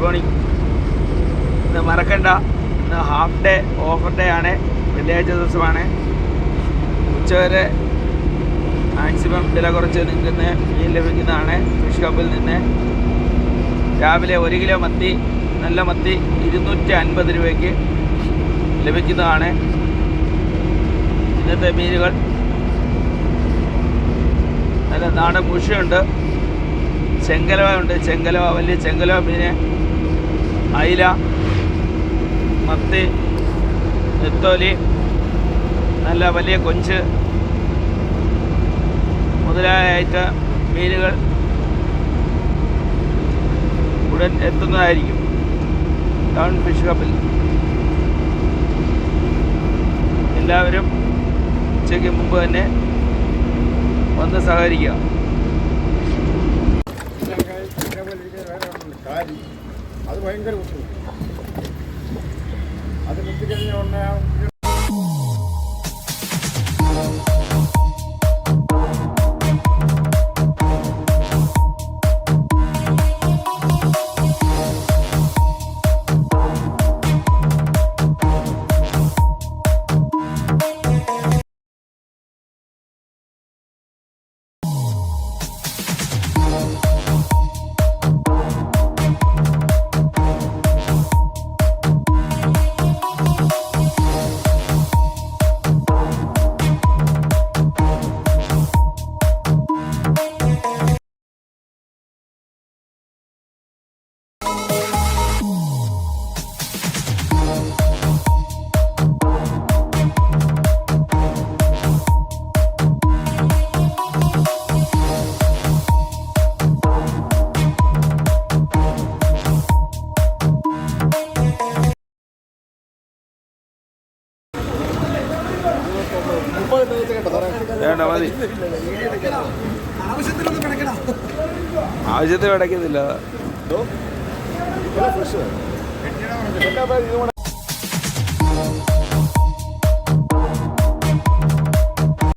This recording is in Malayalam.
Good morning. ഇന്ന് മറക്കണ്ട, ഇന്ന് ഹാഫ് ഡേ ഓഫർ ഡേ ആണ്. വെള്ളിയാഴ്ച ദിവസമാണ്. ഉച്ചവരെ മാക്സിമം വില കുറച്ച് നിങ്ങൾക്ക് മീൻ ലഭിക്കുന്നതാണ്. ഫിഷ് ഹബ്ബിൽ നിന്ന് രാവിലെ 1 കിലോ മത്തി, നല്ല മത്തി 250 രൂപയ്ക്ക് ലഭിക്കുന്നതാണ്. ഇന്നത്തെ മീനുകൾ നല്ല നാടൻ മുഷിയുണ്ട്, ചെങ്കലവ ഉണ്ട്. ചെങ്കലവ, വലിയ ചെങ്കലവ മീന്, അയില, മത്തി, നെത്തോലി, നല്ല വലിയ കൊഞ്ച് മുതലായ ഐറ്റം മീനുകൾ ഉടൻ എത്തുന്നതായിരിക്കും ടൗൺ ഫിഷ് ഹബ്ബിൽ. എല്ലാവരും ഉച്ചയ്ക്ക് മുമ്പ് തന്നെ വന്ന് സഹകരിക്കുക. അത് ഭയങ്കര ബുദ്ധിമുട്ട്. അത് കുത്തിക്കഴിഞ്ഞ ഉടനെ വേണ്ട, മതി. ആവശ്യത്തിന് അടയ്ക്കുന്നില്ല.